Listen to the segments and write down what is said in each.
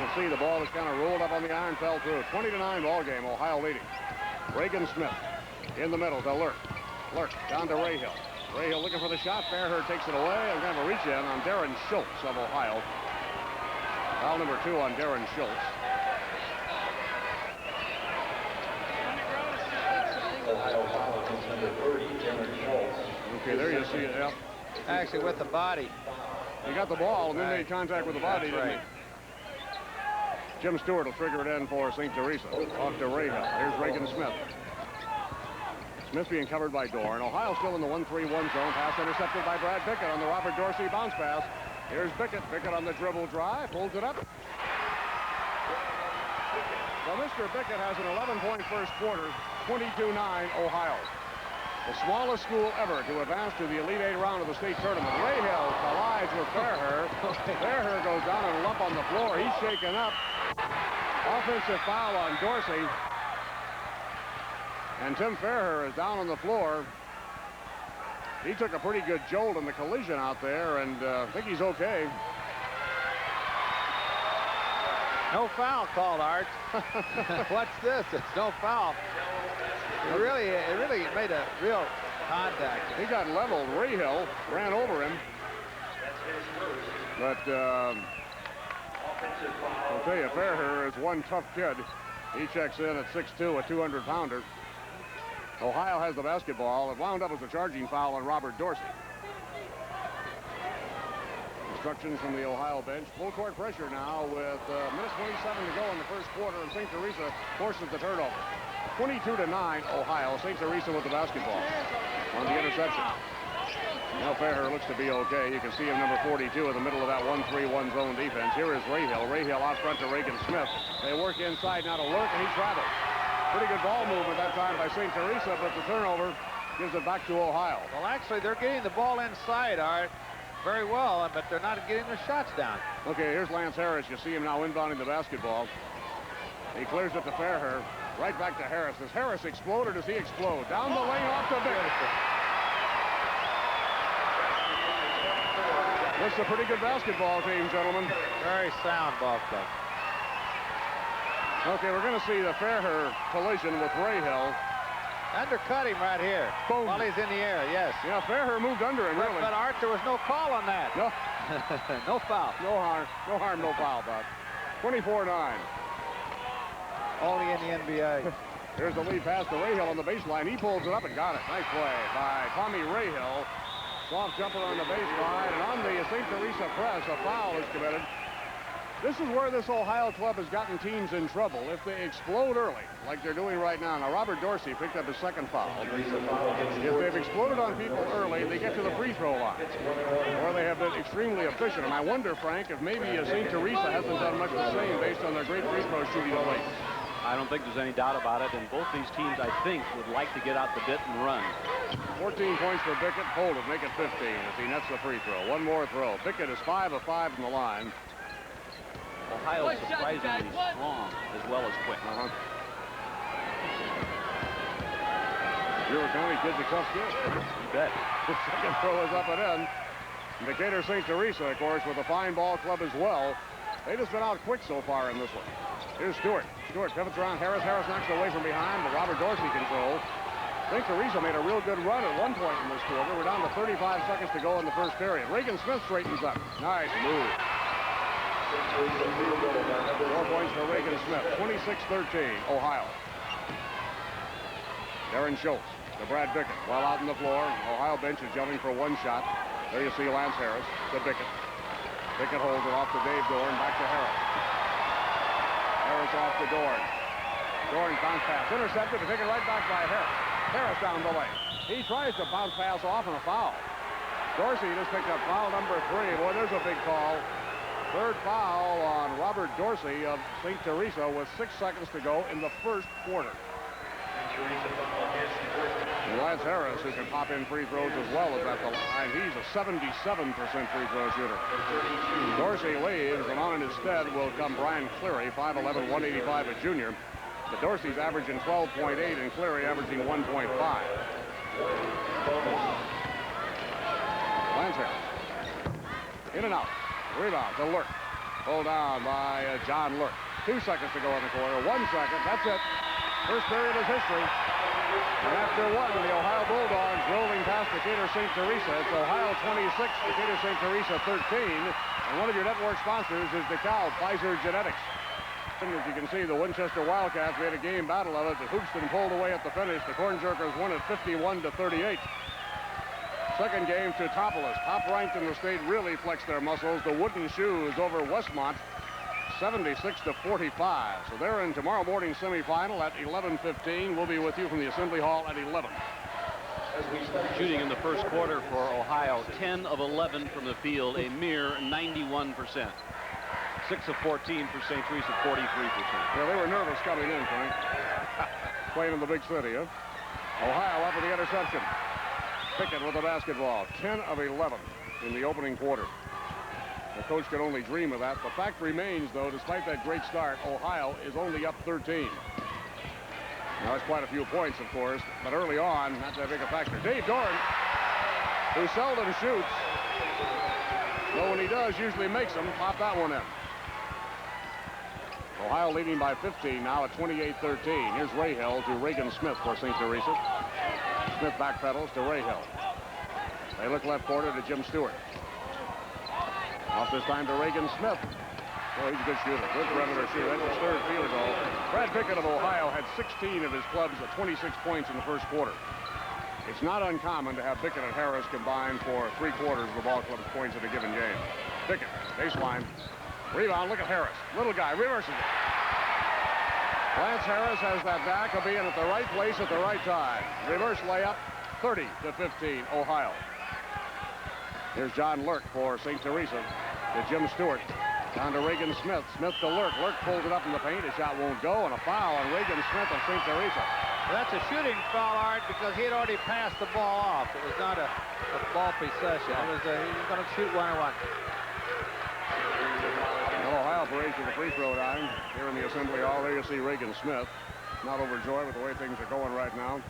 can see the ball is kind of rolled up on the iron, fell through. 20-9 ball game, Ohio leading. Reagan Smith in the middle to Lurk. Lurk down to Rahill. Rahill looking for the shot. Fairher takes it away. And going to reach in on Darren Schultz of Ohio. Foul number 2 on Darren Schultz. Ohio foul against number 30, Darren Schultz. Okay, there you see it. Yep. Actually, with the body. He got the ball and then made contact with the body. That's right. Jim Stewart will trigger it in for St. Teresa. Off to Rahill. Here's Reagan Smith. Smith being covered by Dorn. Ohio still in the 1-3-1 zone. Pass intercepted by Brad Bickett on the Robert Dorsey bounce pass. Here's Bickett. Bickett on the dribble drive. Pulls it up. Well, Mr. Bickett has an 11-point first quarter. 22-9 Ohio. The smallest school ever to advance to the Elite Eight round of the state tournament. Rahill collides with Fairher. Fairher goes down and lump on the floor. He's shaken up. Offensive foul on Dorsey. And Tim Fairher is down on the floor. He took a pretty good jolt in the collision out there, and I think he's okay. No foul called, Art. What's this? It's no foul. It really made a real contact. He got leveled. Rahill ran over him. But I'll tell you, Fairher is one tough kid. He checks in at 6'2", a 200-pounder. Ohio has the basketball. It wound up as a charging foul on Robert Dorsey. Instructions from the Ohio bench. Full court pressure now with minute 27 to go in the first quarter, and St. Teresa forces the turnover. 22-9 Ohio. St. Teresa with the basketball on the interception. Now Fairher looks to be okay. You can see him, number 42, in the middle of that 1-3-1 zone defense. Here is Rahill. Rahill out front to Reagan Smith. They work inside now to Lurk, and he travels. Pretty good ball movement that time by St. Teresa, but the turnover gives it back to Ohio. Well, actually, they're getting the ball inside, Art, very well, but they're not getting their shots down. Okay, here's Lance Harris. You see him now inbounding the basketball. He clears it to Fairher. Right back to Harris. Does Harris explode or does he explode? Down the lane off to Bickett. This is a pretty good basketball team, gentlemen. Very sound ball club. Okay, we're going to see the Fairher collision with Rahill. Undercut him right here. Boom. While he's in the air, yes. Yeah, Fairher moved under him, really. But Art, there was no call on that. No. No foul. No harm, no foul, Bob. 24-9. Only in the NBA. Here's the lead pass to Rahill on the baseline. He pulls it up and got it. Nice play by Tommy Rahill. Soft jumper on the baseline, and on the St. Teresa press, a foul is committed. This is where this Ohio club has gotten teams in trouble. If they explode early, like they're doing right now. Now, Robert Dorsey picked up his second foul. If they've exploded on people early, they get to the free throw line. Or they have been extremely efficient. And I wonder, Frank, if maybe St. Teresa hasn't done much the same based on their great free throw shooting of late. I don't think there's any doubt about it, and both these teams, I think, would like to get out the bit and run. 14 points for Bickett. Hold it, make it 15 as he nets the free throw. One more throw. Bickett is 5 of 5 from the line. Ohio is surprisingly strong as well as quick. Bureau County kid's a tough kid. You bet. The second throw is up and in. Decatur St. Teresa, of course, with a fine ball club as well. They've just been out quick so far in this one. Here's Stewart. Stewart pivots around Harris. Harris knocks it away from behind, but Robert Dorsey controls. St. Teresa made a real good run at one point in this quarter. We're down to 35 seconds to go in the first period. Reagan Smith straightens up. Nice move. 4 points for Reagan Smith. 26-13, Ohio. Darren Schultz to Brad Bickett. While out on the floor, Ohio bench is jumping for one shot. There you see Lance Harris to Bickett. Bickett holds it off to Dave Dorn, back to Harris. Harris off to Dorn. Dorn bounce pass. Intercepted and taken right back by Harris. Harris down the lane. He tries to bounce pass off and a foul. Dorsey just picked up foul number 3. Boy, there's a big call. Third foul on Robert Dorsey of St. Teresa with 6 seconds to go in the first quarter. Lance Harris, who can pop in free throws as well, is at the line. He's a 77% free throw shooter. Dorsey leaves, and on in his stead will come Brian Cleary, 5'11", 185, a junior. But Dorsey's averaging 12.8 and Cleary averaging 1.5. Lance Harris. In and out. Rebound to Lurk. Pulled down by John Lurk. 2 seconds to go in the quarter. 1 second. That's it. First period is history. And after one, the Ohio Bulldogs rolling past Decatur St. Teresa. It's Ohio 26, Decatur St. Teresa 13. And one of your network sponsors is DeKalb Pfizer Genetics. As you can see, the Winchester Wildcats made a game battle of it, but Houston pulled away at the finish. The Corn Jerkers won it 51-38. Second game to Topolis. Top ranked in the state really flexed their muscles. The Wooden Shoes over Westmont, 76-45. So they're in tomorrow morning's semifinal at 11:15. We'll be with you from the Assembly Hall at 11. Shooting in the first quarter for Ohio, 10 of 11 from the field, a mere 91%. 6 of 14 for St. Teresa, 43%. Yeah, they were nervous coming in, Frank. Playing in the big city, huh? Ohio up with the interception. Pickett with the basketball. 10 of 11 in the opening quarter. The coach could only dream of that. The fact remains, though, despite that great start, Ohio is only up 13. Now, that's quite a few points, of course, but early on, not that big a factor. Dave Doran, who seldom shoots, though when he does, usually makes them. Pop that one in. Ohio leading by 15 now at 28-13. Here's Rahal to Reagan Smith for St. Teresa. Smith backpedals to Rahal. They look left quarter to Jim Stewart. Off this time to Reagan Smith. Boy, he's a good shooter. Good perimeter shooter. That's his third field goal. Brad Pickett of Ohio had 16 of his clubs at 26 points in the first quarter. It's not uncommon to have Pickett and Harris combine for 3/4 of the ball club's points in a given game. Pickett, baseline. Rebound, look at Harris. Little guy, reverses it. Lance Harris has that back. He'll be in at the right place at the right time. Reverse layup, 30-15, Ohio. Here's John Lurk for St. Teresa to Jim Stewart. Down to Reagan Smith. Smith to Lurk. Lurk pulls it up in the paint. His shot won't go, and a foul on Reagan Smith of St. Teresa. Well, that's a shooting foul, Art, because he had already passed the ball off. It was not a ball possession. It was he was going to shoot one-on-one. Ohio parades to the free throw line here in the Assembly Hall. There you see Reagan Smith. Not overjoyed with the way things are going right now.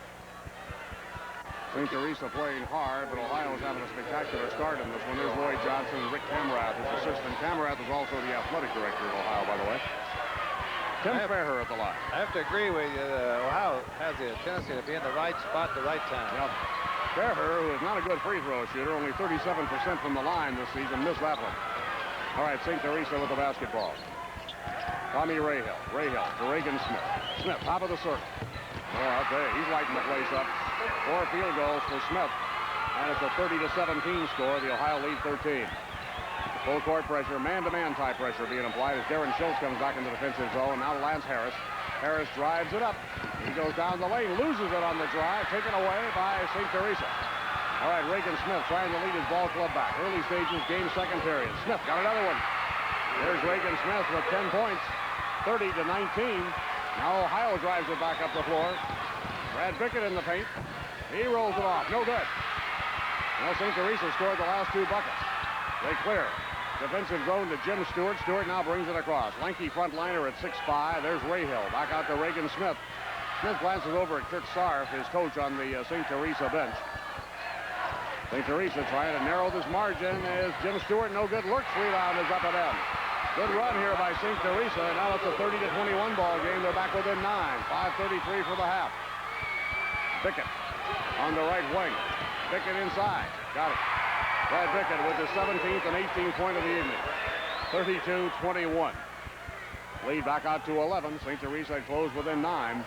St. Teresa playing hard, but Ohio's having a spectacular start in this one. There's Lloyd Johnson and Rick Camerath, his assistant. Camerath is also the athletic director of Ohio, by the way. Tim Fairher at the line. I have to agree with you. Ohio has the tendency to be in the right spot at the right time. Yep. Fairher, who is not a good free throw shooter, only 37% from the line this season, missed that one. All right, St. Teresa with the basketball. Tommy Rahal. Rahal to Reagan Smith. Smith, top of the circle. Oh, I'll tell you, he's lighting the place up. 4 field goals for Smith. And it's a 30-17 score. The Ohio lead 13. Full court pressure, man-to-man type pressure being applied as Darren Schultz comes back into the defensive zone. Now to Lance Harris. Harris drives it up. He goes down the lane, loses it on the drive, taken away by St. Teresa. All right, Reagan Smith trying to lead his ball club back. Early stages, game second period. Smith got another one. There's Reagan Smith with 10 points, 30-19. Now Ohio drives it back up the floor. Brad Pickett in the paint. He rolls it off. No good. Well, St. Teresa scored the last 2 buckets. They clear. Defensive zone to Jim Stewart. Stewart now brings it across. Lanky frontliner at 6'5". There's Rahal. Back out to Reagan Smith. Smith glances over at Kurt Sarf, his coach on the St. Teresa bench. St. Teresa trying to narrow this margin as Jim Stewart, no good. Lurk's rebound is up and in. Good run here by St. Teresa. Now it's a 30-21 ball game. They're back within 9. 5:33 for the half. Pickett on the right wing. Pickett inside. Got it. Brad Pickett with his 17th and 18th point of the evening. 32-21. Lead back out to 11. St. Teresa closed within 9.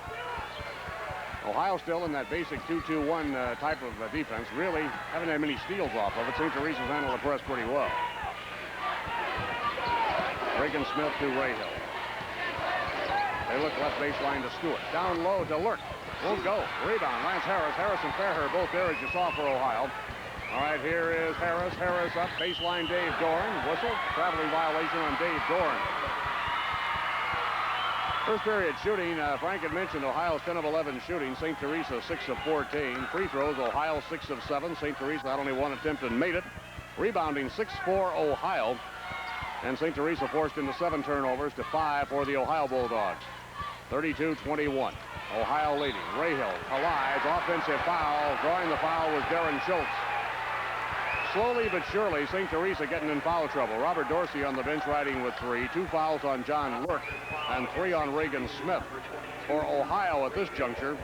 Ohio still in that basic 2-2-1 type of defense. Really haven't had many steals off of it. St. Teresa's handled the press pretty well. Reagan Smith to Rahal. They look left baseline to Stewart. Down low to Lurk. Won't go. Rebound. Lance Harris. Harris and Fairher both there as you saw for Ohio. All right, here is Harris. Harris up. Baseline Dave Doran. Whistle. Traveling violation on Dave Doran. First period shooting, Frank had mentioned Ohio's 10 of 11 shooting. St. Teresa 6 of 14. Free throws, Ohio 6 of 7. St. Teresa had only 1 attempt and made it. Rebounding 6-4 Ohio. And St. Teresa forced into 7 turnovers to 5 for the Ohio Bulldogs. 32-21. Ohio leading. Rahal collides. Offensive foul. Drawing the foul was Darren Schultz. slowly but surely, St. Teresa getting in foul trouble. Robert Dorsey on the bench riding with 3. 2 fouls on John Lurk and 3 on Reagan Smith. For Ohio at this juncture,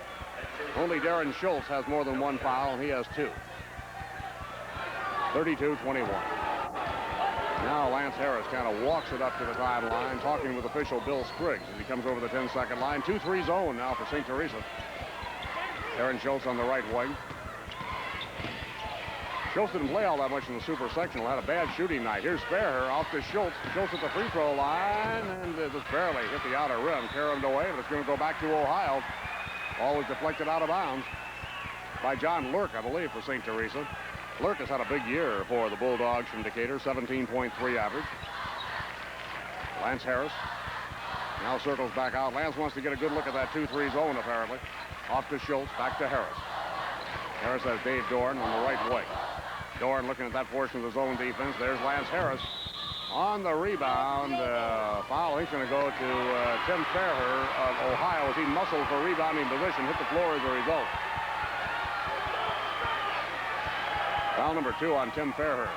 only Darren Schultz has more than 1 foul, and he has 2. 32-21. Now Lance Harris kind of walks it up to the timeline, talking with official Bill Spriggs as he comes over the 10-second line. 2-3 zone now for St. Teresa. Darren Schultz on the right wing. Schultz didn't play all that much in the super sectional. Had a bad shooting night. Here's Fairher off to Schultz. Schultz at the free throw line, and just barely hit the outer rim. Carried away, but it's going to go back to Ohio. Ball was deflected out of bounds by John Lurk, I believe, for St. Teresa. Lurk has had a big year for the Bulldogs from Decatur, 17.3 average. Lance Harris now circles back out. Lance wants to get a good look at that 2-3 zone, apparently. Off to Schultz, back to Harris. Harris has Dave Dorn on the right wing. Dorn looking at that portion of the zone defense. There's Lance Harris on the rebound. Foul, I think, going to go to Tim Fairher of Ohio as he muscled for rebounding position, hit the floor as a result. Foul number 2 on Tim Fairher.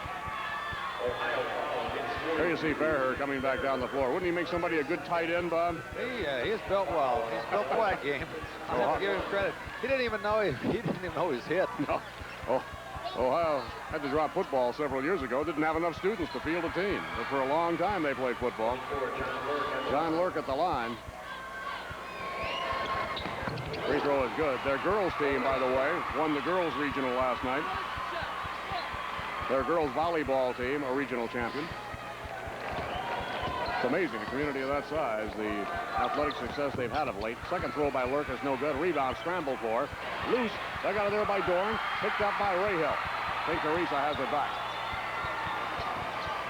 There you see Fairher coming back down the floor. Wouldn't he make somebody a good tight end, Bob? He is built well. He's built for that game. I have to give him credit. He didn't even know he's hit. No. Oh, Ohio had to drop football several years ago. Didn't have enough students to field a team. But for a long time they played football. John Lurk at the line. Free throw is good. Their girls team, by the way, won the girls regional last night. Their girls volleyball team, a regional champion. It's amazing, a community of that size, the athletic success they've had of late. Second throw by Lurk is no good. Rebound scramble for. Loose. Dug out of there by Dorn. Picked up by Rahill. St. Teresa has it back.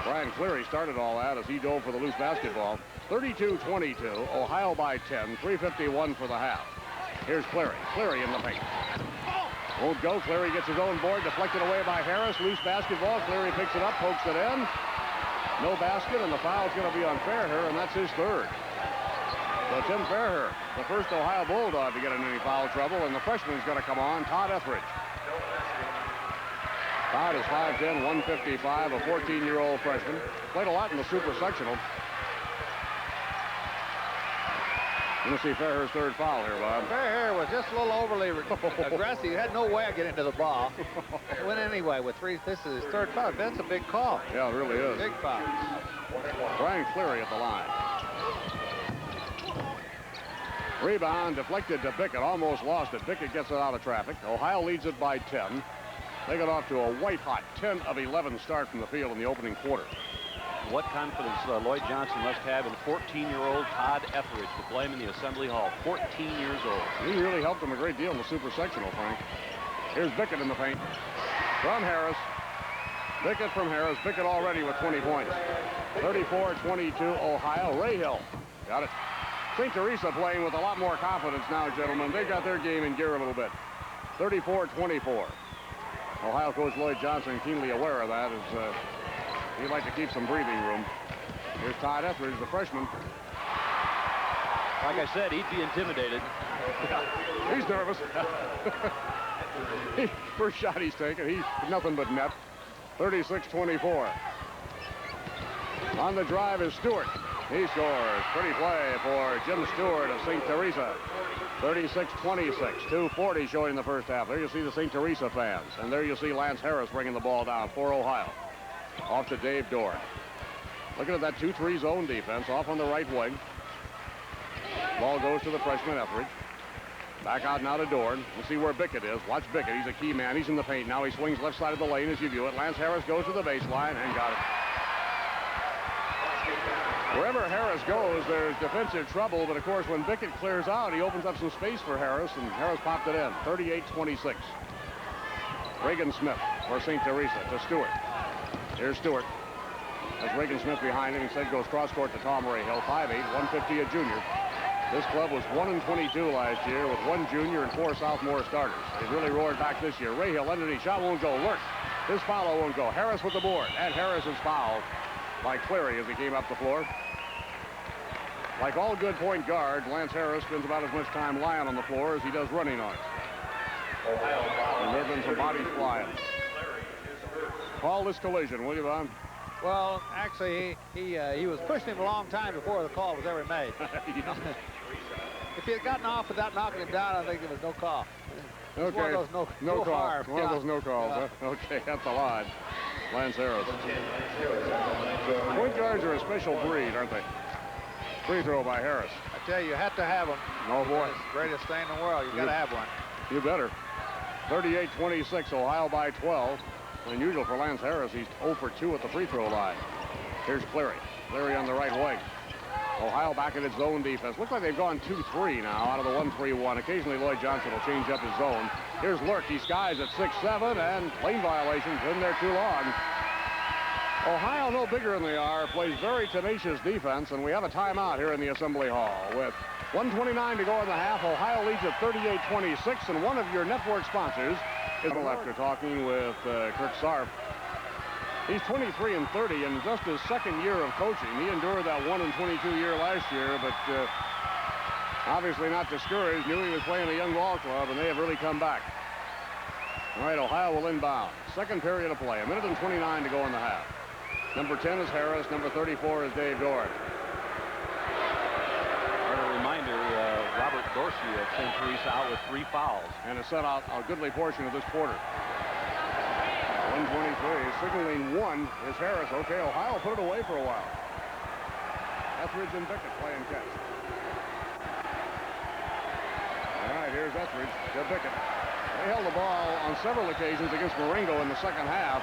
Brian Cleary started all that as he dove for the loose basketball. 32-22. Ohio by 10. 3:51 for the half. Here's Cleary. Cleary in the paint. Won't go. Cleary gets his own board. Deflected away by Harris. Loose basketball. Cleary picks it up. Pokes it in. No basket, and the foul's going to be on Fairher, and that's his 3rd. So Tim Fairher, the first Ohio Bulldog to get in any foul trouble, and the freshman's going to come on, Todd Etheridge. Todd is 5'10", 155, a 14-year-old freshman. Played a lot in the super sectional. You're going to see Fairher's 3rd foul here, Bob. Fairher was just a little overly aggressive. He had no way of getting to the ball. It went anyway with 3. This is his 3rd foul. That's a big call. Yeah, it really is. Big foul. Brian Cleary at the line. Rebound deflected to Bickett. Almost lost it. Bickett gets it out of traffic. Ohio leads it by 10. They got off to a white-hot 10 of 11 start from the field in the opening quarter. What confidence Lloyd Johnson must have in 14-year-old Todd Etheridge to play him in the Assembly Hall. 14 years old. He really helped him a great deal in the super sectional, Frank. Here's Bickett in the paint. From Harris. Bickett from Harris. Bickett already with 20 points. 34-22 Ohio. Rahill got it. St. Teresa playing with a lot more confidence now, gentlemen. They got their game in gear a little bit. 34-24. Ohio coach Lloyd Johnson keenly aware of that as he'd like to keep some breathing room. Here's Todd Etheridge, the freshman. Like I said, he'd be intimidated. He's nervous. First shot he's taken, he's nothing but net. 36-24. On the drive is Stewart. He scores. Pretty play for Jim Stewart of St. Teresa. 36-26. 2:40 showing in the first half. There you see the St. Teresa fans. And there you see Lance Harris bringing the ball down for Ohio. Off to Dave Dorn. Looking at that 2-3 zone defense. Off on the right wing. Ball goes to the freshman Etheridge. Back out now to Dorn. We'll see where Bickett is. Watch Bickett. He's a key man. He's in the paint now. He swings left side of the lane as you view it. Lance Harris goes to the baseline and got it. Wherever Harris goes, there's defensive trouble. But, of course, when Bickett clears out, he opens up some space for Harris, and Harris popped it in. 38-26. Reagan Smith for St. Teresa to Stewart. Here's Stewart. As Reagan Smith behind him, instead goes cross-court to Tom Rahill. 5'8", 150, a junior. This club was 1-22 last year with 1 junior and 4 sophomore starters. They really roared back this year. Rahill underneath. Shot won't go. Lurk. His foul won't go. Harris with the board. And Harris is fouled by Cleary as he came up the floor. Like all good point guards, Lance Harris spends about as much time lying on the floor as he does running on it. And there have been some bodies flying. Call this collision, will you, Bob? Well, actually, he was pushing him a long time before the call was ever made. If he had gotten off without knocking him down, I think there was no call. Okay. One of those no call. harm. One of those no calls. Yeah. Huh? Okay, that's the line. Lance Harris. Point guards are a special breed, aren't they? Free throw by Harris. I tell you have to have them. Oh, boy. It's the greatest thing in the world. You've got to have one. You better. 38-26, Ohio by 12. Unusual for Lance Harris. He's 0 for 2 at the free throw line. Here's Cleary. Cleary on the right wing. Ohio back in its zone defense. Looks like they've gone 2-3 now out of the 1-3-1. Occasionally Lloyd Johnson will change up his zone. Here's Lurk. He skies at 6'7", and lane violations in there too long. Ohio, no bigger than they are, plays very tenacious defense, and we have a timeout here in the Assembly Hall. With 1:29 to go in the half, Ohio leads at 38-26, and one of your network sponsors is after talking with Kirk Sarf. He's 23-30 in just his second year of coaching. He endured that 1-22 year last year, but obviously not discouraged. Knew he was playing a young ball club, and they have really come back. All right, Ohio will inbound. Second period of play. 1:29 to go in the half. Number 10 is Harris. Number 34 is Dave Doran. A reminder, Robert Dorsey of St. Teresa out with 3 fouls. And has set out a goodly portion of this quarter. 1:23, signaling 1 is Harris. Okay, Ohio put it away for a while. Etheridge and Bickett playing catch. All right, here's Etheridge to Bickett. They held the ball on several occasions against Marengo in the second half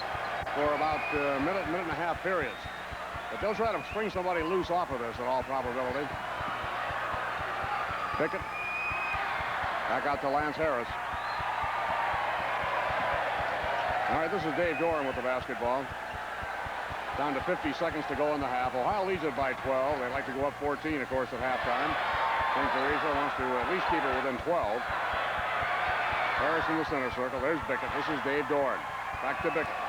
for about a minute and a half periods. But they'll try to string somebody loose off of this in all probability. Bickett back out to Lance Harris. All right, this is Dave Doran with the basketball. Down to 50 seconds to go in the half. Ohio leads it by 12. They like to go up 14, of course, at halftime. St. Teresa wants to at least keep it within 12. Harris in the center circle. There's Bickett. This is Dave Doran. Back to Bickett.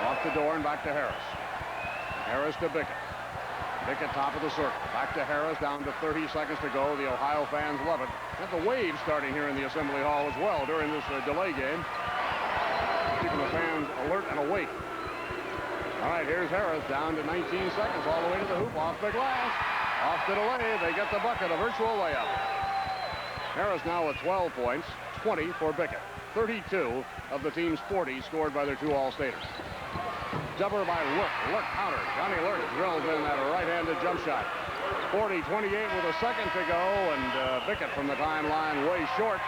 Off to Doran, back to Harris. Harris to Bickett. Bickett top of the circle. Back to Harris, down to 30 seconds to go. The Ohio fans love it. Got the wave starting here in the Assembly Hall as well during this delay game. Keeping the fans alert and awake. All right, here's Harris down to 19 seconds all the way to the hoop. Off the glass. Off to the lay. They get the bucket. A virtual layup. Harris now with 12 points. 20 for Bickett. 32 of the team's 40 scored by their 2 All-Staters. Jumper by Lurk. Lurk counter. Johnny Lurk drills in that right-handed jump shot. 40-28 with a second to go, and Bickett from the timeline way short.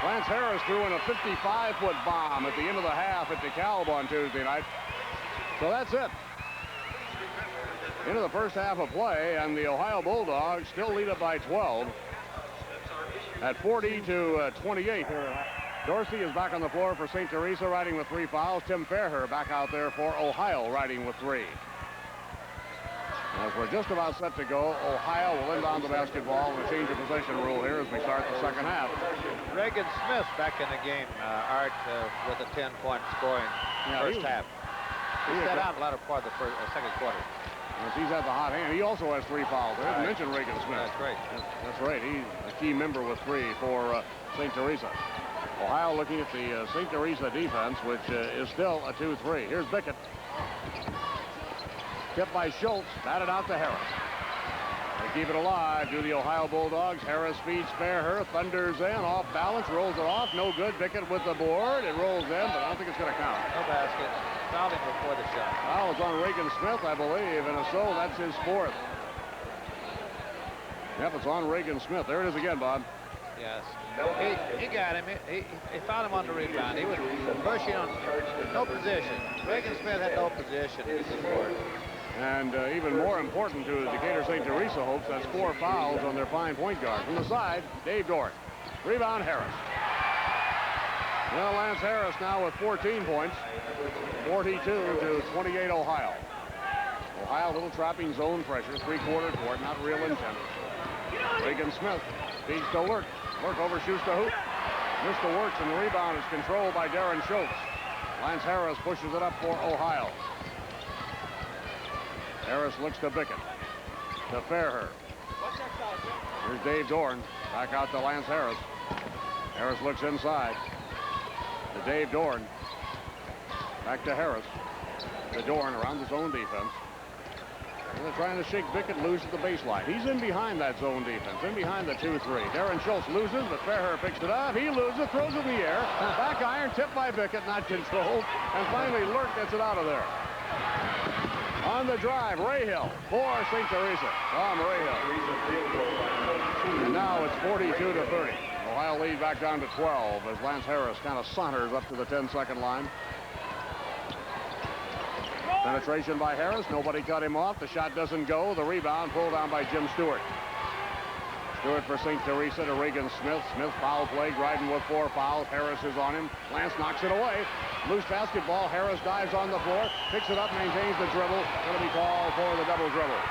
Lance Harris threw in a 55-foot bomb at the end of the half at DeKalb on Tuesday night. So that's it. Into the first half of play, and the Ohio Bulldogs still lead it by 12 at 40-28 here. Dorsey is back on the floor for St. Teresa, riding with 3 fouls. Tim Fairher back out there for Ohio, riding with 3. As we're just about set to go, Ohio will inbound the basketball and a change of possession rule here as we start the second half. Reagan Smith back in the game, Art, with a 10-point scoring first half. He sat out a lot of part of the second quarter. As he's had the hot hand. He also has 3 fouls. I didn't mention Reagan Smith. That's right. That's right. He's a key member with 3 for St. Teresa. Ohio looking at the St. Teresa defense, which is still a 2-3. Here's Bickett. Tipped by Schultz. Batted out to Harris. They keep it alive. Do the Ohio Bulldogs. Harris feeds Fairher. Thunders in. Off balance. Rolls it off. No good. Bickett with the board. It rolls in, but I don't think it's going to count. No basket. Fouled him before the shot. Foul is on Reagan Smith, I believe, and so that's his 4th. Yep, it's on Reagan Smith. There it is again, Bob. Yes. He got him. He found him on the rebound. He was pushing on no position. Reagan Smith had no position. And even more important to Decatur St. Teresa hopes, that's 4 fouls on their fine point guard. From the side, Dave Doran. Rebound, Harris. Well, Lance Harris now with 14 points. 42-28 Ohio. Ohio, little trapping zone pressure. 3-quarter court, not real intent. Reagan Smith feeds to Lurk. Lurk overshoots the hoop. Missed the works, and the rebound is controlled by Darren Schultz. Lance Harris pushes it up for Ohio. Harris looks to Bickett. To Fairher. Here's Dave Doran. Back out to Lance Harris. Harris looks inside. To Dave Doran. Back to Harris. To Dorn around the zone defense. And they're trying to shake Bickett loose at the baseline. He's in behind that zone defense, in behind the 2-3. Darren Schultz loses, but Fairhair picks it up. He loses, throws it in the air. Back iron, tipped by Bickett, not controlled. And finally, Lurk gets it out of there. On the drive, Rahill for St. Teresa. Tom Rahill. And now it's 42-30. Ohio lead back down to 12 as Lance Harris kind of saunters up to the 10-second line. Penetration by Harris. Nobody cut him off. The shot doesn't go. The rebound pulled down by Jim Stewart. Stewart for St. Teresa to Regan Smith. Smith foul play, Dryden with 4 fouls. Harris is on him. Lance knocks it away. Loose basketball. Harris dives on the floor. Picks it up, maintains the dribble. Going to be called for the double dribble.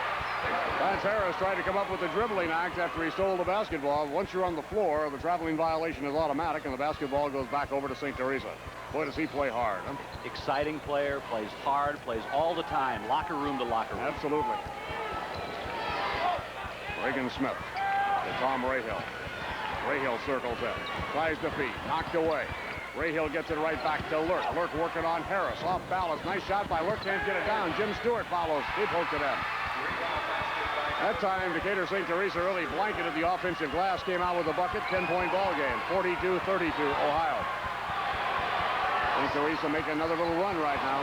Lance Harris tried to come up with the dribbling act after he stole the basketball. Once you're on the floor, the traveling violation is automatic, and the basketball goes back over to St. Teresa. Boy, does he play hard. Huh? Exciting player, plays hard, plays all the time, locker room to locker room. Absolutely. Regan Smith to Tom Rahill. Rahill circles in, tries to feed, knocked away. Rahill gets it right back to Lurk. Lurk working on Harris, off balance. Nice shot by Lurk, can't get it down. Jim Stewart follows, he poked it in. That time, Decatur St. Teresa really blanketed the offensive glass, came out with a bucket, 10-point ball game, 42-32, Ohio. St. Teresa making another little run right now.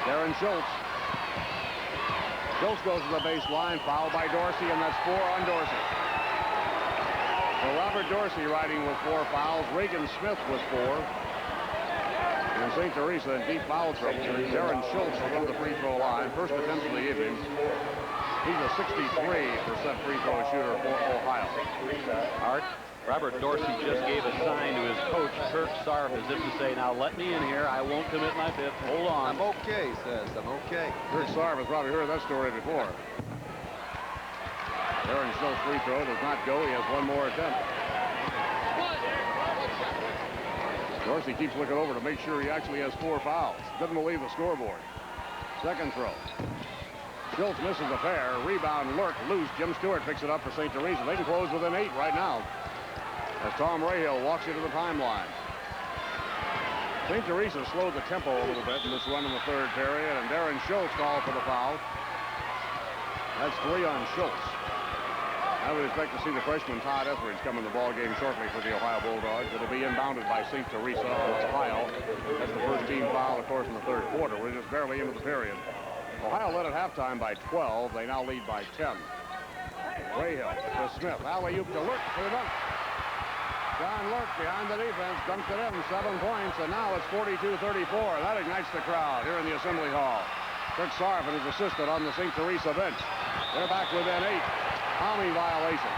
Darren Schultz. Schultz goes to the baseline, fouled by Dorsey, and that's 4 on Dorsey. So Robert Dorsey riding with 4 fouls. Regan Smith with 4. And St. Teresa in deep foul trouble. Darren Schultz from the free throw line. First attempt of the evening. He's a 63% free throw shooter for Ohio. Art, Robert Dorsey just gave a sign to his coach, Kirk Sarf, as if to say, now let me in here. I won't commit my fifth. Hold on. I'm okay, he says. I'm okay. Kirk Sarf has probably heard that story before. Darren Schultz free throw does not go. He has 1 more attempt. Dorsey keeps looking over to make sure he actually has 4 fouls. Doesn't believe the scoreboard. Second throw. Schultz misses a pair. Rebound, Lurk, loose. Jim Stewart picks it up for St. Teresa. They can close within 8 right now as Tom Rahill walks into the timeline. St. Teresa slowed the tempo a little bit in this run in the 3rd period, and Darren Schultz called for the foul. That's 3 on Schultz. I would expect to see the freshman Todd Etheridge come in the ball game shortly for the Ohio Bulldogs. It'll be inbounded by St. Teresa of Ohio. That's the first team foul, of course, in the 3rd quarter. We're just barely into the period. Ohio led at halftime by 12. They now lead by 10. Rahill to Smith. Alley-oop to Lurk for the dunk. John Lurk behind the defense, dunked it in, 7 points, and now it's 42-34. That ignites the crowd here in the Assembly Hall. Kirk Sarf and his assistant on the St. Teresa bench. They're back within 8. Fouling violation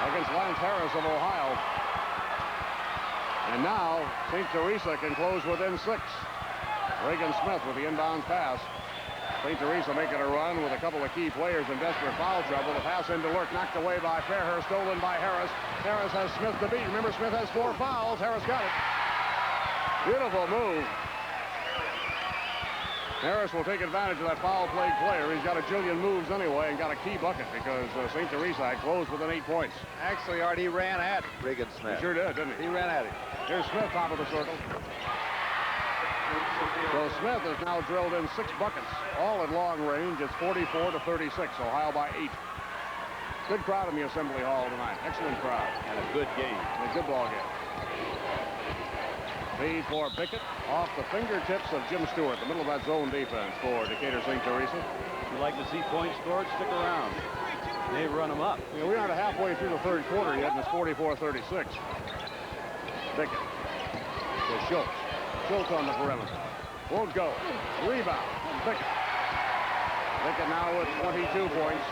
against Lance Harris of Ohio. And now St. Teresa can close within 6. Regan Smith with the inbound pass. St. Teresa making a run with a couple of key players in desperate foul trouble. The pass into Lurk, knocked away by Fairhair, stolen by Harris. Harris has Smith to beat. Remember, Smith has 4 fouls. Harris got it. Beautiful move. Harris will take advantage of that foul-played player. He's got a jillion moves anyway and got a key bucket because St. Teresa had closed within 8 points. Actually, Art, he ran at Regan Smith. He sure did, didn't he? He ran at him. Here's Smith, top of the circle. So Smith has now drilled in 6 buckets, all at long range. It's 44-36, Ohio by 8. Good crowd in the Assembly Hall tonight. Excellent crowd. And a good game. And a good ball game. Feed for Bickett off the fingertips of Jim Stewart, the middle of that zone defense for Decatur St. Teresa. If you like to see points scored, stick around. They run them up. You know, we aren't halfway through the 3rd quarter yet, and it's 44-36. Bickett to Schultz. Schultz on the perimeter. Won't go. Rebound. Bickett. Bickett now with 22 points.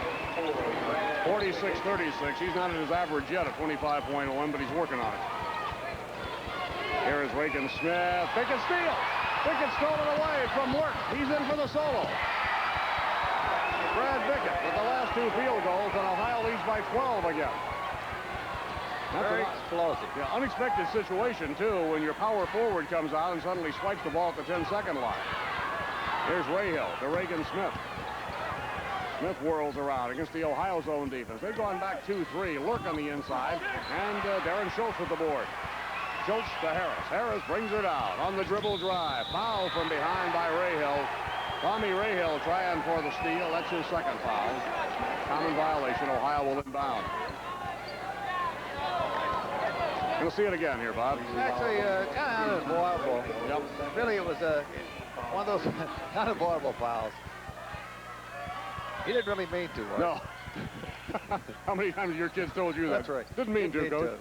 46-36. He's not at his average yet at 25.1, but he's working on it. Here is Regan Smith. Bickett steals. Bickett stolen away from Lurk. He's in for the solo. Brad Bickett with the last 2 field goals, and Ohio leads by 12 again. That's Very explosive. Yeah, unexpected situation, too, when your power forward comes out and suddenly swipes the ball at the 10-second line. Here's Rahill to Regan Smith. Smith whirls around against the Ohio zone defense. They've gone back 2-3. Lurk on the inside, and Darren Schultz with the board. Schultz to Harris. Harris brings her down on the dribble drive. Foul from behind by Rahill. Tommy Rahill trying for the steal. That's his second foul. Common violation. Ohio will inbound. We'll see it again here, Bob. Actually, kind of unavoidable. Yep. Really, it was one of those unavoidable fouls. He didn't really mean to. No. How many times have your kids told you that? That's right. Didn't mean to, Coach.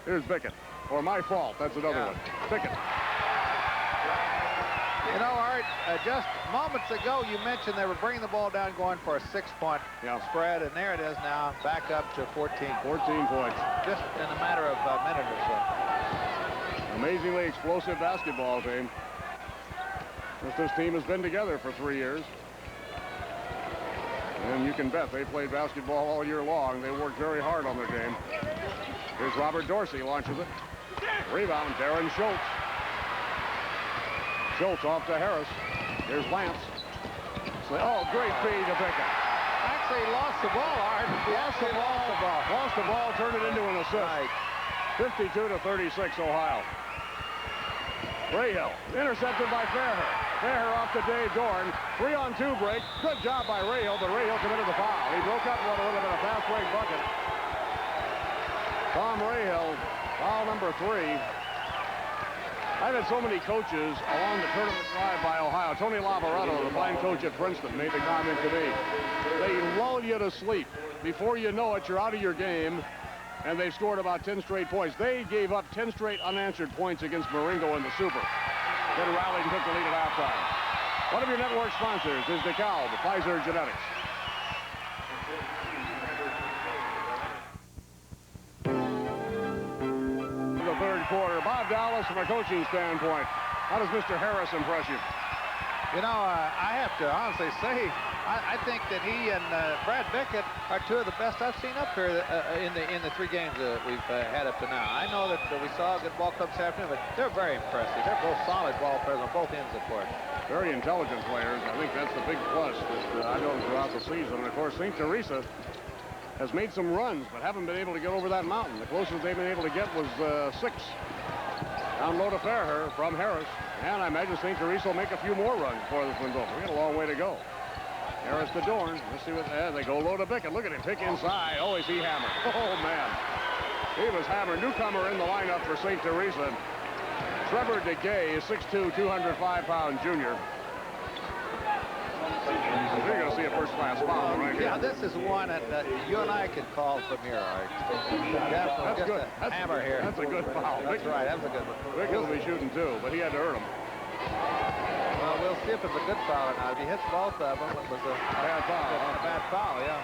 Here's Bickett. Or my fault. That's another one. Bickett. You know, Art, just moments ago you mentioned they were bringing the ball down going for a 6-point spread, and there it is now, back up to 14. 14 points. Just in a matter of a minute or so. Amazingly explosive basketball team. This team has been together for 3 years. And you can bet they played basketball all year long. They worked very hard on their game. Here's Robert Dorsey, launches it. Rebound, Darren Schultz. Schultz off to Harris. Here's Lance. Oh, great feed to Bickett. Actually, lost the ball, Art. Lost the ball, turned it into an assist. Right. 52-36, Ohio. Rahill, intercepted by Fairher. Fairher off to Dave Dorn. 3-on-2 break. Good job by Rahill, but Rahill committed the foul. He broke up what would have been a fast break bucket. Tom Rahill, foul number 3. I've had so many coaches along the tournament drive by Ohio. Tony Lavaretto, the fine coach at Princeton, made the comment to me. They lull you to sleep. Before you know it, you're out of your game, and they've scored about 10 straight points. They gave up 10 straight unanswered points against Marengo in the Super. Then rallied and took the lead at halftime. One of your network sponsors is DeKalb, Pfizer Genetics. The third quarter. Bob Dallas, from a coaching standpoint, how does Mr. Harris impress you? You know, I have to honestly say, I think that he and Brad Bickett are two of the best I've seen up here in the 3 games that we've had up to now. I know that we saw a good ball club this afternoon, but they're very impressive. They're both solid ball players on both ends of the court. Very intelligent players. I think that's the big plus that I know throughout the season. And of course, St. Teresa has made some runs, but haven't been able to get over that mountain. The closest they've been able to get was 6. Down low to Fairher from Harris. And I imagine St. Teresa will make a few more runs before this one's over. We got a long way to go. Harris to Dorn. Let's see what they go low to Bickett. Look at him pick inside. Oh, is he hammered? Oh, man. He was hammered. Newcomer in the lineup for St. Teresa. Trevor DeGay is 6'2", 205-pound junior. You're going to see a first-class foul right here. Yeah, this is one that you and I could call from here, Art. That's just good. A hammer here. That's a good foul. That's right. That's a good one. Bickett will be shooting too, but he had to hurt him. Well, we'll see if it's a good foul or not. If he hits both of them, it was a bad foul. A bad foul, yeah.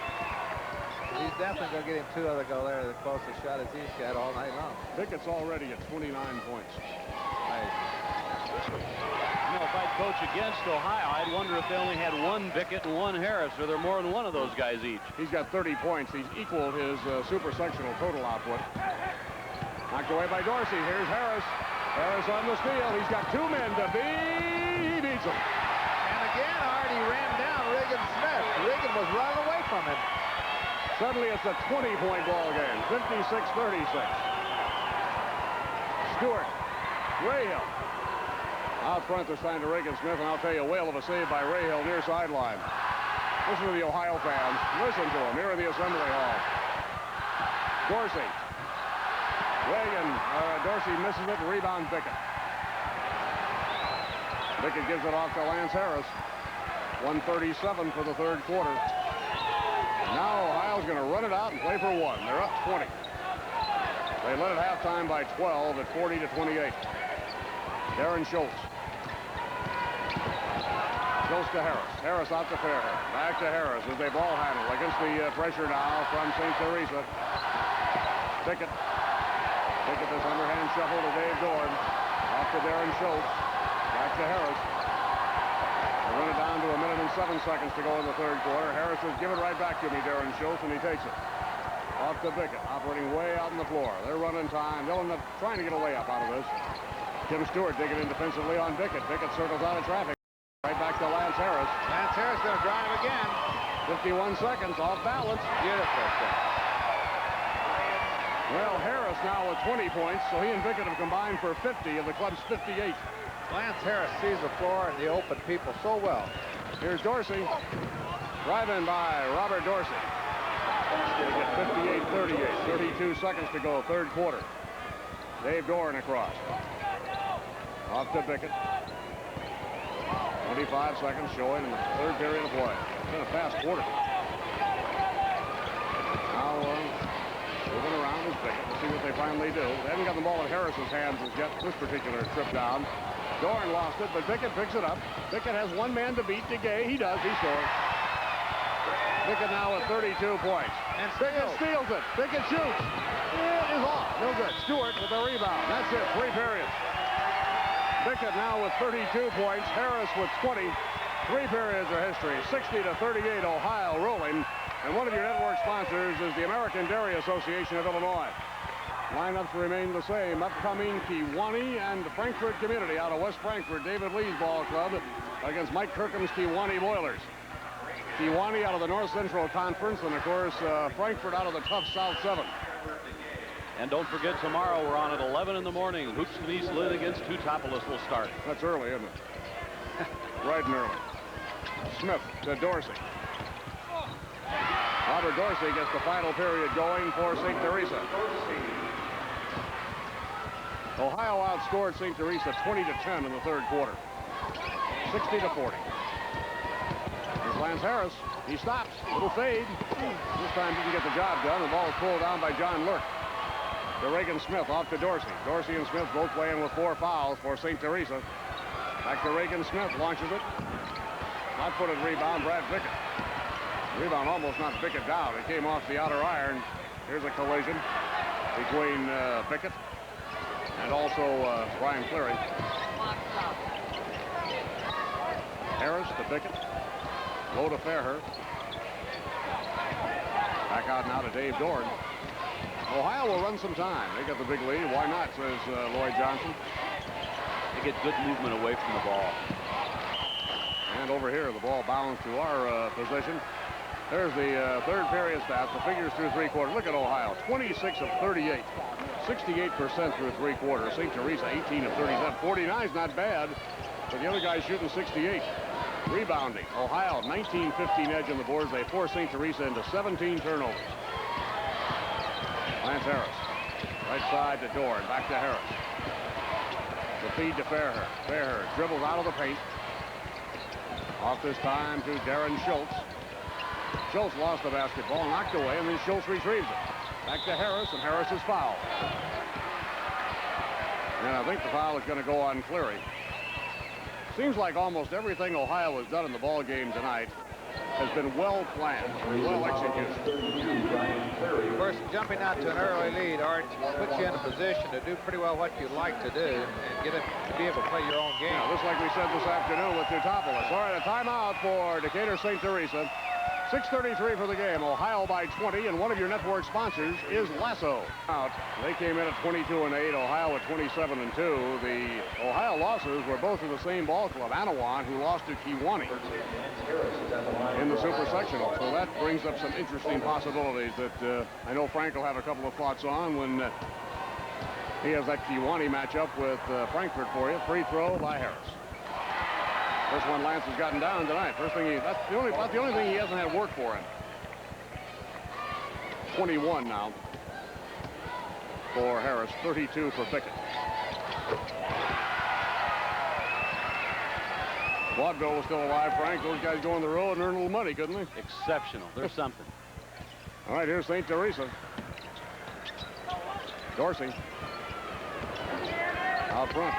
He's definitely going to get him 2 other go there. The closest shot as he's got all night long. Bickett's already at 29 points. Right. You know, if I'd coach against Ohio, I'd wonder if they only had 1 Bickett and 1 Harris, or they're more than one of those guys each. He's got 30 points. He's equaled his super sectional total output. Knocked away by Dorsey. Here's Harris. Harris on the steal. He's got 2 men to beat. He beats them. And again, Art, he ran down Regan Smith. Regan was running away from him. Suddenly, it's a 20-point ball game. 56-36. Stewart. Rahill. Out front, they're signed to Regan Smith, and I'll tell you, a whale of a save by Rahill near sideline. Listen to the Ohio fans. Listen to them here in the Assembly Hall. Dorsey. Dorsey misses it, and rebound Bickett. Bickett gives it off to Lance Harris. 1:37 for the third quarter. Now Ohio's going to run it out and play for 1. They're up 20. They led at halftime by 12 at 40-28. Darren Schultz. Schultz to Harris. Harris out to Fairher. Back to Harris as they ball handle against the pressure now from St. Teresa. Bickett. Bickett this underhand shuffle to Dave Dorn. Off to Darren Schultz. Back to Harris. They run it down to 1 minute and 7 seconds to go in the third quarter. Harris says, give it right back to me, Darren Schultz, and he takes it. Off to Bickett, operating way out on the floor. They're running time. They'll end up trying to get a layup out of this. Tim Stewart digging in defensively on Bickett. Bickett circles out of traffic. Right back to Lance Harris. Lance Harris going to drive again. 51 seconds, off balance. Beautiful shot. Well, Harris now with 20 points, so he and Bickett have combined for 50 of the club's 58. Lance Harris sees the floor and the open people so well. Here's Dorsey. Drive-in by Robert Dorsey. They get 58-38. 32 seconds to go, third quarter. Dave Doran across. Off to Bickett. 25 seconds showing in the third period of play. It's been a fast quarter. Now moving around is Bickett. Let's see what they finally do. They haven't got the ball in Harris's hands as yet this particular trip down. Doran lost it, but Bickett picks it up. Bickett has one man to beat. DeGay, he does. He scores. Bickett now at 32 points. And Bickett steals it. Bickett shoots. It is off. No good. Stewart with the rebound. That's it. 3 periods. Bickett now with 32 points. Harris with 20. 3 periods of history. 60-38 Ohio rolling. And one of your network sponsors is the American Dairy Association of Illinois. Lineups remain the same. Upcoming Kewanee and Frankfort Community out of West Frankfort. David Lee's ball club against Mike Kirkham's Kewanee Boilers. Kewanee out of the North Central Conference, and of course Frankfort out of the tough South 7. And don't forget, tomorrow we're on at 11 in the morning. Hoops and East Lynn against Teutopolis will start. That's early, isn't it? Bright and early. Smith to Dorsey. Robert Dorsey gets the final period going for St. Teresa. Ohio outscored St. Teresa 20-10 in the third quarter. 60-40. Here's Lance Harris. He stops. Little fade. This time didn't get the job done. The ball is pulled down by John Lurk. To Reagan Smith, off to Dorsey. Dorsey and Smith both playing with 4 fouls for St. Teresa. Back to Reagan Smith, launches it. Flat-footed rebound, Brad Bickett. Rebound almost knocked Bickett down. It came off the outer iron. Here's a collision between Bickett and also Brian Cleary. Harris to Bickett. Low to Fairhurst. Back out now to Dave Doran. Ohio will run some time. They got the big lead. Why not, says Lloyd Johnson. They get good movement away from the ball. And over here, the ball bounced to our position. There's the third period stats, the figures through 3 quarters. Look at Ohio, 26 of 38, 68% through 3 quarters. St. Teresa, 18 of 37. 49 is not bad, but the other guy's shooting 68. Rebounding, Ohio, 19-15 edge on the boards. They force St. Teresa into 17 turnovers. Lance Harris, right side to Doran, back to Harris. The feed to Fairhurst. Fairhurst dribbles out of the paint. Off this time to Darren Schultz. Schultz lost the basketball, knocked away, and then Schultz retrieves it. Back to Harris, and Harris is fouled. And I think the foul is going to go on Cleary. Seems like almost everything Ohio has done in the ball game tonight has been well planned, well executed. Of course, jumping out to an early lead, Art, puts you in a position to do pretty well what you'd like to do and get it to be able to play your own game. Yeah, just like we said this afternoon with Teutopolis. All right, a timeout for Decatur St. Teresa. 6:33 for the game. Ohio by 20, and one of your network sponsors is Lasso. Out. They came in at 22-8. Ohio at 27-2. The Ohio losses were both of the same ball club, Anawan, who lost to Kewanee in the super sectional. So that brings up some interesting possibilities that I know Frank will have a couple of thoughts on when he has that Kewanee matchup with Frankfort for you. Free throw by Harris. First one Lance has gotten down tonight. First thing that's the only thing he hasn't had work for him. 21 now for Harris, 32 for Bickett. Vaudeville was still alive, Frank. Those guys go on the road and earn a little money, couldn't they? Exceptional. There's something. All right, here's St. Teresa. Dorsey. Out front.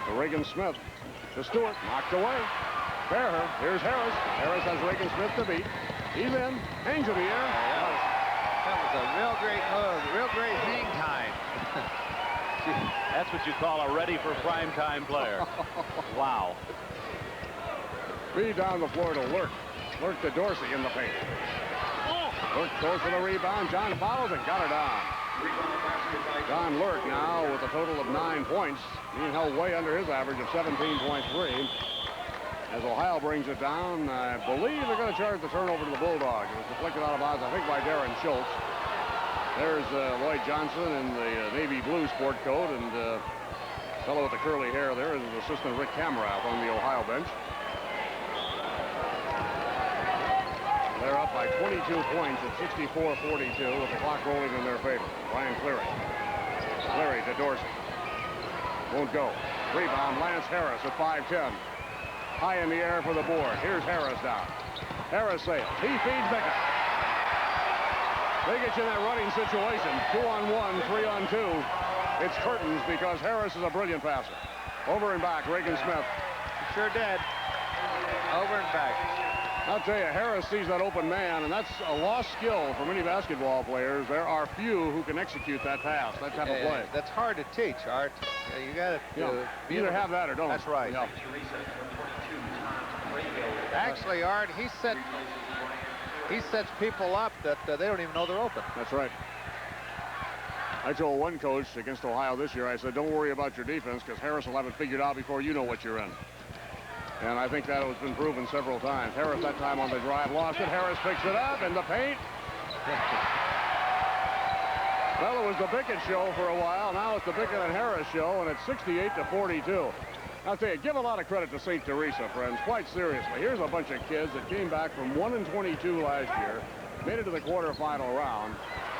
To Reagan Smith. To Stewart, knocked away. Fairhurst, here's Harris. Harris has Reagan Smith to beat. He's in, hangs in the air. That was a real great move, real great hang time. That's what you call a ready for prime time player. Wow. Feed down the floor to Lurk. Lurk to Dorsey in the paint. Lurk goes for the rebound. John follows and got her down. John Lurk now with a total of 9 points, being held way under his average of 17.3. As Ohio brings it down, I believe they're going to charge the turnover to the Bulldogs. It was deflected out of bounds, I think, by Darren Schultz. There's Lloyd Johnson in the navy blue sport coat, and fellow with the curly hair there is assistant Rick Camerath on the Ohio bench. They're up by 22 points at 64-42 with the clock rolling in their favor. Brian Cleary. Cleary to Dorsey. Won't go. Rebound, Lance Harris at 5'10". High in the air for the board. Here's Harris down. Harris sails. He feeds Bickett. They get you in that running situation. 2-on-1, 3-on-2. It's curtains because Harris is a brilliant passer. Over and back, Reagan Smith. Sure did. Over and back. I'll tell you, Harris sees that open man, and that's a lost skill for many basketball players. There are few who can execute that pass, that type of play. That's hard to teach, Art. You got to either have that or don't. That's right. Yeah. Actually, Art, he sets people up that they don't even know they're open. That's right. I told one coach against Ohio this year, I said, don't worry about your defense because Harris will have it figured out before you know what you're in. And I think that has been proven several times. Harris that time on the drive lost it. Harris picks it up in the paint. Well, it was the Bickett show for a while. Now it's the Bickett and Harris show, and it's 68-42. I'll tell you, give a lot of credit to St. Teresa, friends, quite seriously. Here's a bunch of kids that came back from 1-22 last year, made it to the quarterfinal round,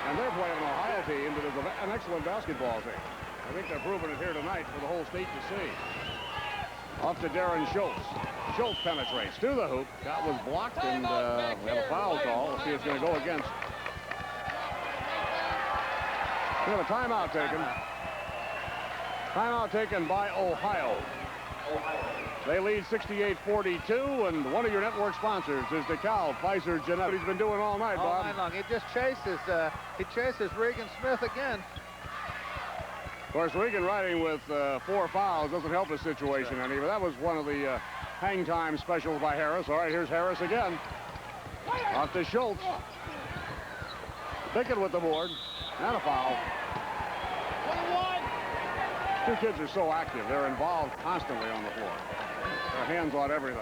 and they're playing an Ohio team that is an excellent basketball team. I think they're proving it here tonight for the whole state to see. Off to Darren Schultz. Schultz penetrates to the hoop. That was blocked, and we have a foul call. Let's see if it's going to go against. We have a timeout taken. Timeout taken by Ohio. They lead 68-42, and one of your network sponsors is DeKalb Pfizer Genetics. He's been doing all night, Bob. All night long. He just chases Regan Smith again. Of course, Regan riding with 4 fouls doesn't help his situation any, but that was one of the hang time specials by Harris. All right, here's Harris again. Off to Schultz. Bickett with the board. And a foul. 21. Two kids are so active. They're involved constantly on the floor. Their hands on everything.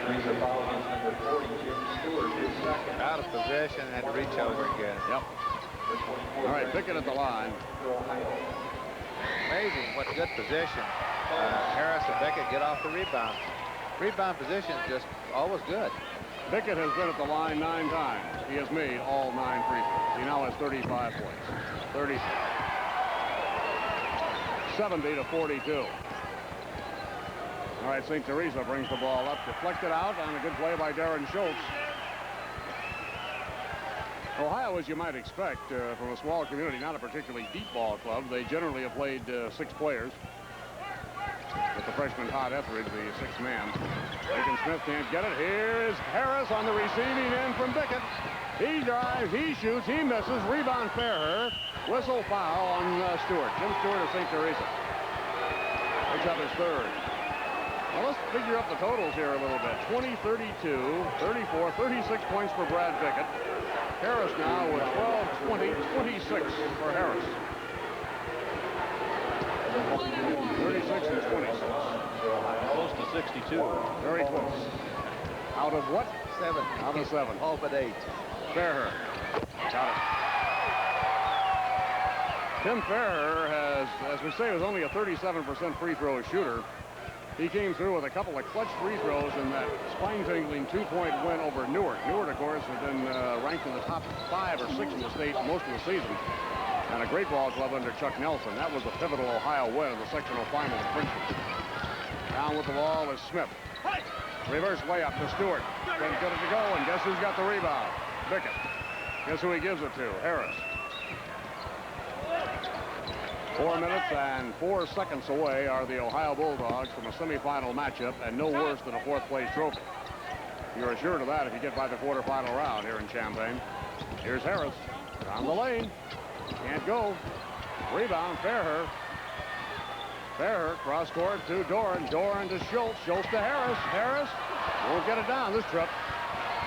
Teresa foul against number 40, Jim Stewart, his second. Out of possession and reach over again. Yep. All right, Bickett at the line. Amazing what good position. Harris and Bickett get off the rebound. Rebound position just always good. Bickett has been at the line 9 times. He has made all 9 free throws. He now has 35 points. 30. 70-42. All right, St. Teresa brings the ball up, deflected out on a good play by Darren Schultz. Ohio, as you might expect, from a small community, not a particularly deep ball club. They generally have played 6 players. With the freshman Todd Etheridge, the 6th man. Reagan Smith can't get it. Here's Harris on the receiving end from Bickett. He drives, he shoots, he misses. Rebound Fairher. Whistle foul on Stewart. Jim Stewart of St. Teresa. Picks up his 3rd. Well, let's figure up the totals here a little bit. 20, 32, 34, 36 points for Brad Bickett. Harris now with 12, 20, 26 for Harris. 36 and 26. Close to 62. Very close. Out of what? 7. Out of 7. All but 8. Fairher. Got it. Tim Fairher has, as we say, was only a 37% free throw shooter. He came through with a couple of clutch free throws in that spine-tingling 2-point win over Newark. Newark, of course, has been ranked in the top 5 or 6 in the state most of the season. And a great ball club under Chuck Nelson. That was a pivotal Ohio win in the sectional final at Princeton. Down with the ball is Smith. Reverse layup to Stewart. Couldn't get it to go, and guess who's got the rebound? Bickett. Guess who he gives it to? Harris. 4 minutes and 4 seconds away are the Ohio Bulldogs from a semifinal matchup, and no worse than a 4th-place trophy. You're assured of that if you get by the quarterfinal round here in Champaign. Here's Harris down the lane. Can't go. Rebound, Fairher. Fairher cross court to Doran. Doran to Schultz. Schultz to Harris. Harris won't get it down this trip.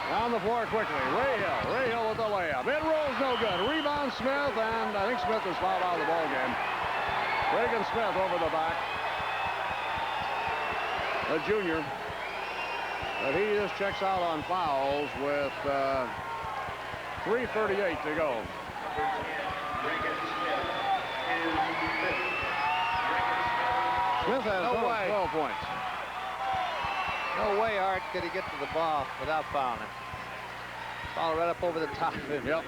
Down the floor quickly. Rahill. Rahill with the layup. It rolls no good. Rebound Smith, and I think Smith is fouled out of the ball game. Reagan Smith over the back. The junior. But he just checks out on fouls with 3:38 to go. Smith has 12 points. No way, Art, could he get to the ball without fouling him. Foul right up over the top of him. Yep.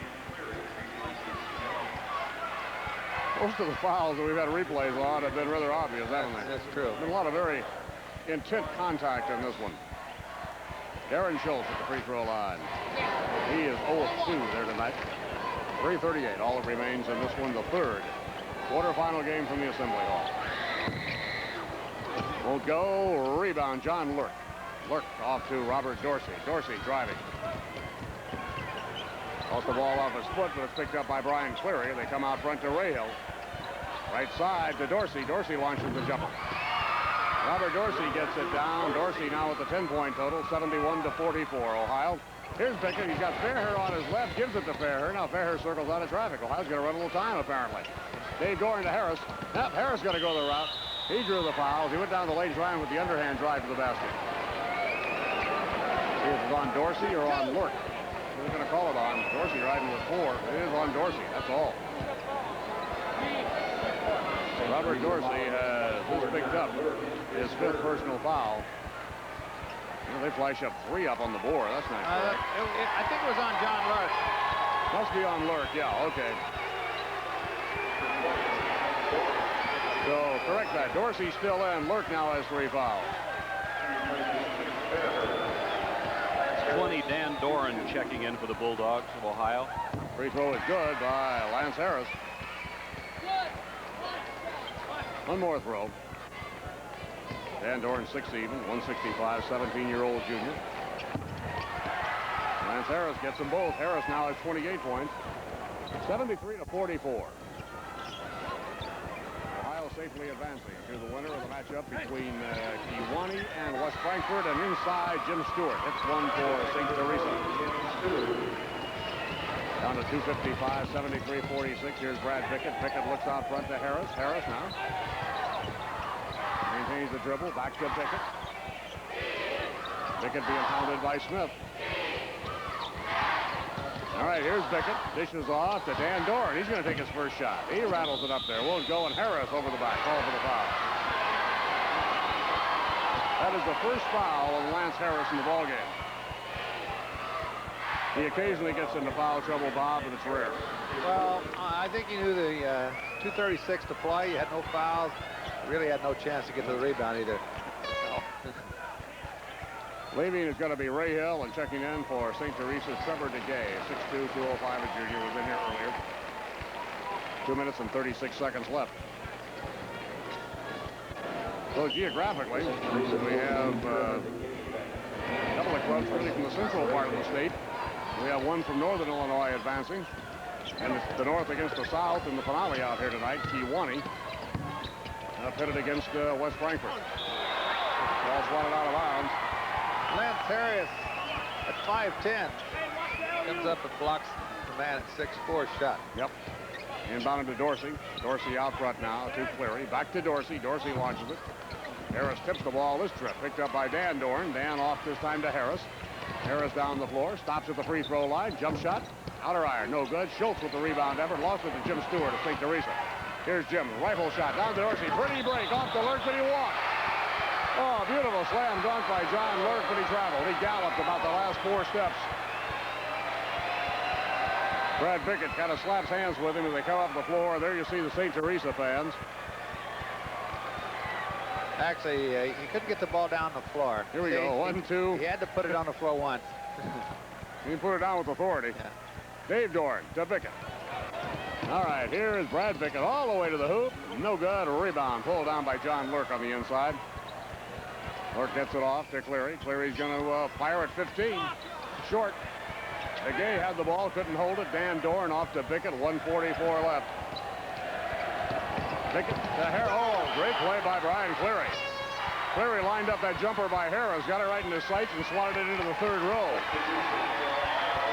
Most of the fouls that we've had replays on have been rather obvious, haven't they? That's true. Been a lot of very intent contact in this one. Darren Schultz at the free throw line. He is 0 of 2 there tonight. 3:38, all that remains in this one, the third quarterfinal game from the Assembly Hall. Won't go. Rebound, John Lurk. Lurk off to Robert Dorsey. Dorsey driving. Lost the ball off his foot, but it's picked up by Brian Cleary. They come out front to Rahill. Right side to Dorsey. Dorsey launches the jumper. Robert Dorsey gets it down. Dorsey now with the 10-point total, 71-44, Ohio. Here's Bickett. He's got Fairhair on his left, gives it to Fairhair. Now Fairhair circles out of traffic. Ohio's going to run a little time, apparently. Dave Goring to Harris. Now Harris going to go the route. He drew the fouls. He went down the lane trying with the underhand drive to the basket. See if it's on Dorsey or on Lurk. Who's going to call it on? Dorsey riding with 4. It is on Dorsey. That's all. Robert Dorsey has just picked up his 5th personal foul. You know, they flash up 3 up on the board. That's not correct. I think it was on John Lurk. Must be on Lurk. Yeah, okay. So correct that. Dorsey still in. Lurk now has 3 fouls. 20, Dan Doran checking in for the Bulldogs of Ohio. Free throw is good by Lance Harris. One more throw. Dan Doran 6 even, 165, 17-year-old junior. Lance Harris gets them both. Harris now has 28 points, 73-44. Ohio safely advancing to the winner of the matchup between Kewanee and West Frankfort, and inside Jim Stewart hits one for St. Teresa. Down to 2:55, 73-46. Here's Brad Bickett. Bickett looks out front to Harris. Harris now maintains the dribble. Back to Bickett. Bickett being pounded by Smith. All right, here's Bickett. Dishes off to Dan Doran. He's going to take his first shot. He rattles it up there. Won't go, and Harris over the back. Call for the foul. That is the first foul on Lance Harris in the ballgame. He occasionally gets into foul trouble, Bob, but it's rare. Well, I think he knew the 2:36 to play. He had no fouls. Really had no chance to get to the rebound either. Leaving is going to be Ray Hill, and checking in for St. Teresa's Trevor DeGay, 6'2", 205, a junior, was in here earlier. 2 minutes and 36 seconds left. So geographically, we have a couple of clubs really from the central part of the state. We have one from northern Illinois advancing, and it's the north against the south in the finale out here tonight. Kewanee pitted against West Frankfort. Ball swatted out of bounds. Lance Harris at 5'10 comes up and blocks the man at 6'4 shot. Yep. Inbounded to Dorsey. Dorsey out front now to Cleary. Back to Dorsey. Dorsey launches it. Harris tips the ball this trip. Picked up by Dan Doran. Dan off this time to Harris. Harris down the floor. Stops at the free throw line. Jump shot. Outer iron. No good. Schultz with the rebound effort. Lost it to Jim Stewart of St. Teresa. Here's Jim. Rifle shot. Down to Dorsey. Pretty break. Off the Lurk, but he walked. Oh, beautiful slam dunk by John Lurk, but he traveled. He galloped about the last 4 steps. Brad Bickett kind of slaps hands with him as they come up the floor. There you see the St. Teresa fans. Actually, he couldn't get the ball down the floor. Here we go. 1, 2. He had to put it on the floor once. He put it down with authority. Yeah. Dave Doran to Bickett. All right, here is Brad Bickett all the way to the hoop. No good. A rebound pulled down by John Lurk on the inside. Lurk gets it off to Cleary. Cleary's going to fire at 15. Short. DeGay had the ball, couldn't hold it. Dan Doran off to Bickett, 1:44 left. Bickett to Harris. Oh, great play by Brian Cleary. Cleary lined up that jumper by Harris, got it right in his sights and slotted it into the third row.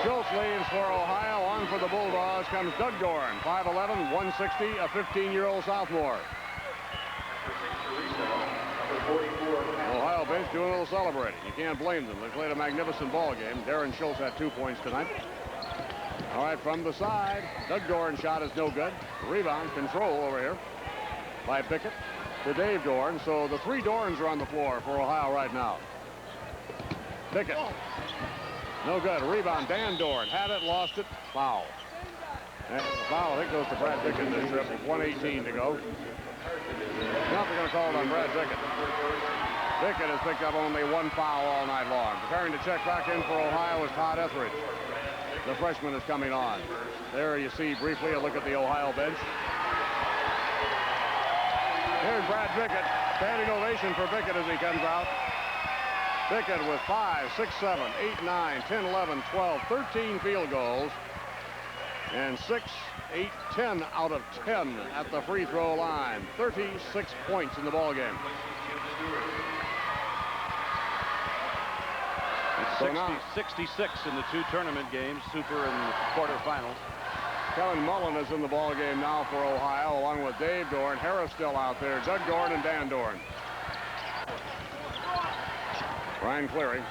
Schultz leads for Ohio. On for the Bulldogs comes Doug Doran, 5'11", 160, a 15-year-old sophomore. Ohio Ohio bench doing a little celebrating. You can't blame them. They played a magnificent ball game. Darren Schultz had 2 points tonight. All right, from the side, Doug Dorn's shot is no good. Rebound, control over here by Bickett to Dave Dorn. So the 3 Dorns are on the floor for Ohio right now. Bickett, no good. Rebound, Dan Dorn had it, lost it, foul. And the foul, I think, goes to Brad Bickett this trip. 1:18 to go. Now they're going to call it on Brad Bickett. Bickett has picked up only 1 foul all night long. Preparing to check back in for Ohio is Todd Etheridge. The freshman is coming on. There you see briefly a look at the Ohio bench. Here's Brad Bickett. Standing ovation for Bickett as he comes out. Bickett with 5, 6, 7, 8, 9, 10, 11, 12, 13 field goals. And 6, 8, 10 out of 10 at the free throw line. 36 points in the ball game. So 66 in the 2 tournament games, Super and quarterfinals. Kevin Mullen is in the ball game now for Ohio, along with Dave Dorn. Harris still out there. Doug Dorn and Dan Dorn. Brian Cleary,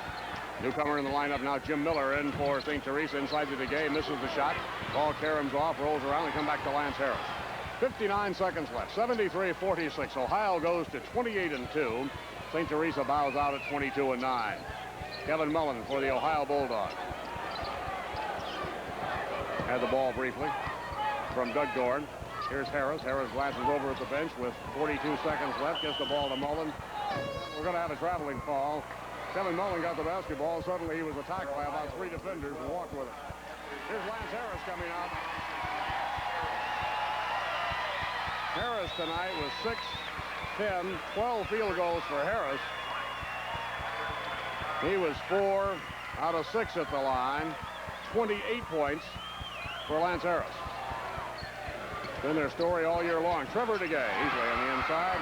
newcomer in the lineup now. Jim Miller in for St. Teresa inside the game. Misses the shot. Ball caroms off, rolls around, and come back to Lance Harris. 59 seconds left. 73-46. Ohio goes to 28-2. St. Teresa bows out at 22-9. Kevin Mullen for the Ohio Bulldogs. Had the ball briefly from Doug Dorn. Here's Harris. Harris glances over at the bench with 42 seconds left. Gets the ball to Mullen. We're going to have a traveling call. Kevin Mullen got the basketball. Suddenly he was attacked by about 3 defenders and walked with it. Here's Lance Harris coming out. Harris tonight was 6, 10, 12 field goals for Harris. He was 4 out of 6 at the line. 28 points for Lance Harris. Been their story all year long. Trevor DeGay easily on the inside.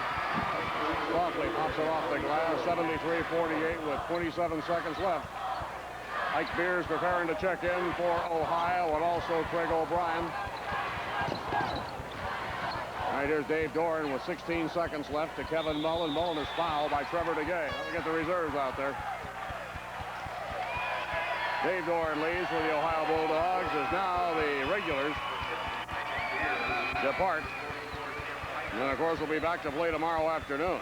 Softly pops it off the glass. 73-48 with 27 seconds left. Ike Beers preparing to check in for Ohio, and also Craig O'Brien. All right, here's Dave Dorn with 16 seconds left to Kevin Mullen. Mullen is fouled by Trevor DeGay. Let me get the reserves out there. Dave Dorn leaves for the Ohio Bulldogs as now the regulars depart. And then, of course, we'll be back to play tomorrow afternoon.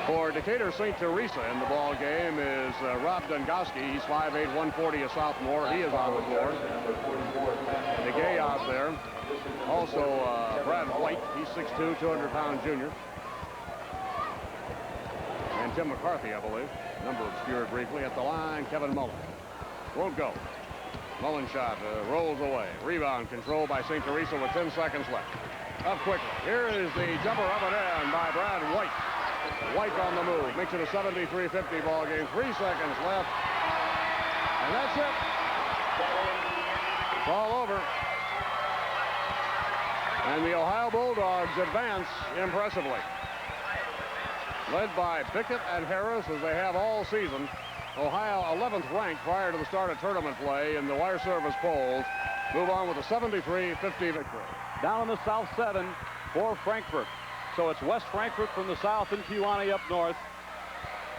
For Decatur St. Teresa in the ball game is Rob Dungoski. He's 5'8", 140, a sophomore. He is on the floor. DeGay out there. Also, Brad White. He's 6'2", 200-pound junior. And Tim McCarthy, I believe. Number obscured briefly at the line. Kevin Mullen. Won't go. Mullen shot rolls away. Rebound controlled by St. Teresa with 10 seconds left. Up quickly. Here is the jumper up and in by Brad White. White on the move. Makes it a 73-50 ball game. 3 seconds left. And that's it. It's all over. And the Ohio Bulldogs advance impressively. Led by Bickett and Harris as they have all season. Ohio 11th ranked prior to the start of tournament play in the wire service polls. Move on with a 73-50 victory. Down in the South 7 for Frankfurt. So it's West Frankfurt from the south and Kewanee up north.